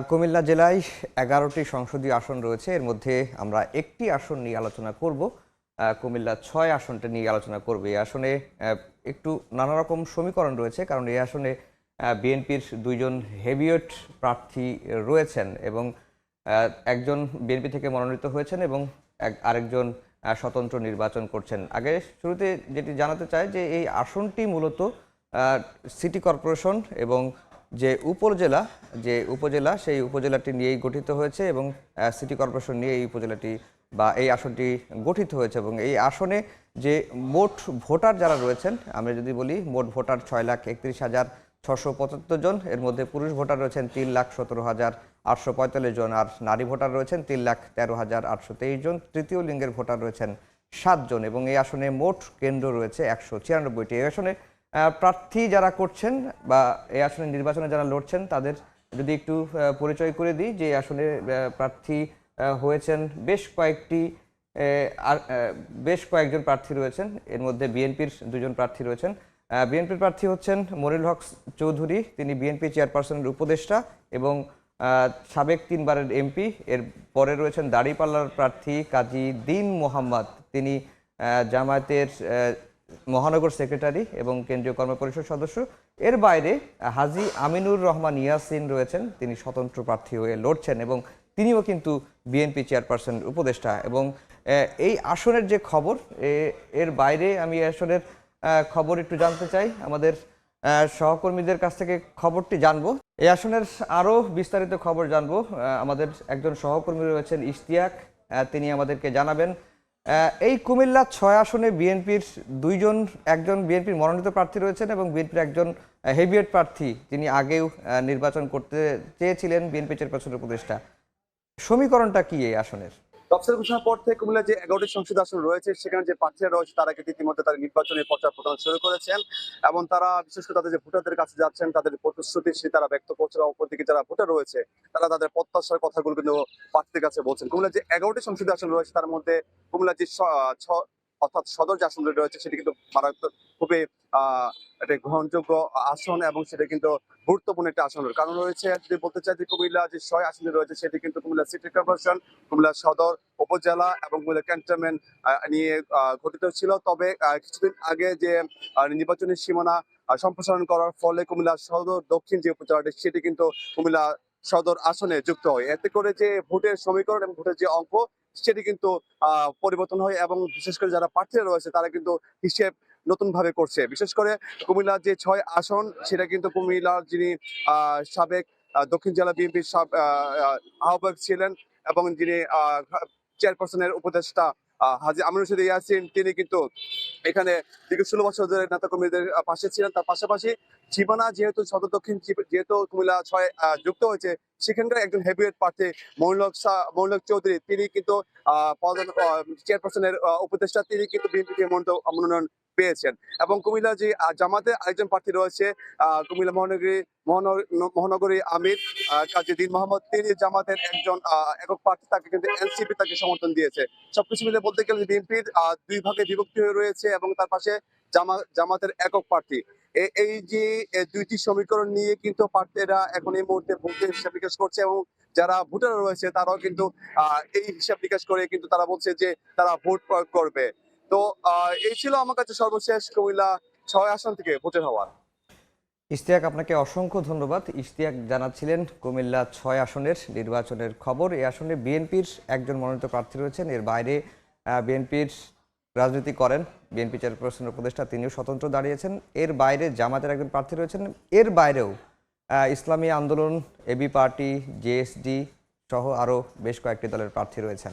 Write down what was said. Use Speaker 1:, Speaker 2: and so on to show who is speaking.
Speaker 1: কুমিল্লা জেলায় ১১টি সংসদীয় আসন রয়েছে। এর মধ্যে আমরা একটি আসন নিয়ে আলোচনা করব। কুমিল্লা ৬ আসনটা নিয়ে আলোচনা করব। এই আসনে একটু নানা রকম সমীকরণ রয়েছে, কারণ এই আসনে বিএনপির ২ জন হেভিওয়েট প্রার্থী রয়েছেন এবং একজন বিএনপি থেকে মনোনীত হয়েছেন এবং আরেকজন স্বতন্ত্র নির্বাচন করছেন। আগে শুরুতে যেটি জানাতে চাই যে এই আসনটি মূলত সিটি কর্পোরেশন এবং যে উপজেলা সেই উপজেলাটি নিয়েই গঠিত হয়েছে এবং সিটি কর্পোরেশন নিয়ে এই উপজেলাটি বা এই আসনটি গঠিত হয়েছে এবং এই আসনে যে মোট ভোটার যারা রয়েছেন, আমরা যদি বলি মোট ভোটার ৬,৩১,৬৭৫ জন। এর মধ্যে পুরুষ ভোটার রয়েছেন ৩,১৭,৮৪৫ জন, আর নারী ভোটার রয়েছেন ৩,১৩,৮২৩ জন। তৃতীয় লিঙ্গের ভোটার রয়েছেন ৭ জন এবং এই আসনে মোট কেন্দ্র রয়েছে ১৯৪টি। এই আসনে প্রার্থী যারা করছেন বা এই আসনে নির্বাচনে যারা লড়ছেন তাদের যদি একটু পরিচয় করে দিই, যে আসনে প্রার্থী হয়েছেন বেশ কয়েকজন প্রার্থী রয়েছেন। এর মধ্যে বিএনপির ২ জন প্রার্থী রয়েছেন। বিএনপির প্রার্থী হচ্ছেন মনিরুল হক চৌধুরী, তিনি বিএনপি চেয়ারপারসনের উপদেষ্টা এবং সাবেক ৩ বারের এমপি। এর পরে রয়েছেন দাঁড়িপাল্লার প্রার্থী কাজী দীন মোহাম্মদ, তিনি জামায়াতের মহানগর সেক্রেটারি এবং কেন্দ্রীয় কর্মপরিষদ সদস্য। এর বাইরে হাজী আমিনুর রহমান ইয়াসিন রয়েছেন, তিনি স্বতন্ত্র প্রার্থী হয়ে লড়ছেন এবং তিনিও কিন্তু বিএনপি চেয়ারপারসন উপদেষ্টা। এবং এই আসনের যে খবর, এর বাইরে আমি আসনের খবর একটু জানতে চাই, আমাদের সহকর্মীদের কাছ থেকে খবরটি জানবো। এই আসনের আরও বিস্তারিত খবর জানবো, আমাদের একজন সহকর্মী রয়েছেন ইশতিয়াক, তিনি আমাদেরকে জানাবেন। এই কুমিল্লা ৬ আসনে বিএনপির একজন বিএনপির মনোনীত প্রার্থী রয়েছেন এবং বিএনপির একজন হেভিওয়েট প্রার্থী, যিনি আগেও নির্বাচন করতে চেয়েছিলেন বিএনপি চেয়ারপারসনের উপদেষ্টা। সমীকরণটা কি এই আসনের?
Speaker 2: তফসিল ঘোষণার পর থেকে কুমিল্লা যে ১১টি সংসদ আসন রয়েছে, সেখানে যে প্রার্থীরা রয়েছে তারা কিন্তু ইতিমধ্যে তারা নির্বাচনের প্রচার প্রচার শুরু করেছেন এবং তারা বিশেষ করে তাদের যে ভোটারদের কাছে যাচ্ছেন, তাদের প্রতিশ্রুতি তারা ব্যক্ত করছেন। অপরদিকে যারা ভোটার রয়েছে তারা তাদের প্রত্যাশার কথাগুলো কিন্তু প্রার্থীদের কাছে বলছেন। কুমিল্লা যে ১১টি সংসদীয় আসন রয়েছে তার মধ্যে কুমিল্লা যে অর্থাৎ সদর যে আসনটি রয়েছে সেটি কিন্তু মারাত্মক খুবই একটা গ্রহণযোগ্য আসন এবং সেটা কিন্তু গুরুত্বপূর্ণ একটা আসন। কারণ রয়েছে, যদি বলতে চাই যে কুমিল্লা যে ৬ আসনে রয়েছে সেটি কিন্তু কুমিল্লা সিটি কর্পোরেশন, কুমিল্লা সদর উপজেলা এবং কুমিল্লা ক্যান্টনমেন্ট নিয়ে গঠিত ছিল। তবে কিছুদিন আগে যে নির্বাচনী সীমানা সম্প্রসারণ করার ফলে কুমিল্লা সদর দক্ষিণ যে উপজেলাটি সেটি কিন্তু কুমিল্লা সদর আসনে যুক্ত হয়। এতে করে যে ভোটের সমীকরণ এবং ভোটের যে অঙ্ক সেটি কিন্তু পরিবর্তন হয় এবং বিশেষ করে যারা প্রার্থীরা রয়েছে তারা কিন্তু হিসেব নতুন ভাবে করছে। বিশেষ করে কুমিল্লার যে ৬ আসন সেটা কিন্তু কুমিল্লার যিনি সাবেক দক্ষিণ জেলা বিএনপির আহ্বায়ক ছিলেন এবং যিনি চেয়ারপারসনের উপদেষ্টা হাজী আমিনুর রশিদ ইয়াসিন, তিনি কিন্তু এখানে দীর্ঘ ১৬ বছর ধরে নেতা কর্মীদের পাশে ছিলেন। তার পাশাপাশি সীমানা যেহেতু সদর দক্ষিণ যেহেতু কুমিল্লা ৬ যুক্ত হয়েছে, সেখানকার একজন হেভিওয়েট প্রার্থী মনিরুল হক চৌধুরী, তিনি কিন্তু চেয়ারপারসনের উপদেষ্টা, তিনি কিন্তু বিএনপি থেকে মনোনয়ন পেয়েছেন। এবং কুমিল্লা যে জামাতের আরেকজন প্রার্থী রয়েছে, কুমিল্লা মহানগরী আমির কাজী দীন মোহাম্মদ, তিনি জামাতের একজন একক প্রার্থী, তাকে কিন্তু এনসিপি তাকে সমর্থন দিয়েছে। সবকিছু মিলে বলতে গেলে বিএনপির ২ ভাগে বিভক্তি হয়ে রয়েছে এবং তার পাশে জামাতের একক প্রার্থী। এই যে ২টি সমীকরণ নিয়ে কিন্তু প্রার্থীরা এখন এই মুহূর্তে ভোটের হিসাব নিকাশ করছে এবং যারা ভোটার রয়েছে তারাও কিন্তু এই হিসাব নিকাশ করে কিন্তু তারা বলছে যে তারা ভোট প্রয়োগ করবে। তো এই ছিল আমার কাছে সর্বশেষ কুমিল্লা ৬ আসন থেকে ভোটের হওয়ার।
Speaker 1: ইশতিয়াক, আপনাকে অসংখ্য ধন্যবাদ। ইশতিয়াক জানাচ্ছিলেন কুমিল্লা ৬ আসনের নির্বাচনের খবর। এই আসনে বিএনপির একজন মনোনীত প্রার্থী রয়েছেন, এর বাইরে বিএনপির রাজনীতি করেন বিএনপি চেয়ারপারসনের উপদেষ্টা, তিনিও স্বতন্ত্র দাঁড়িয়েছেন। এর বাইরে জামাতের একজন প্রার্থী রয়েছেন, এর বাইরেও ইসলামী আন্দোলন, এবি পার্টি, জেএসডি সহ আরও বেশ কয়েকটি দলের প্রার্থী রয়েছেন।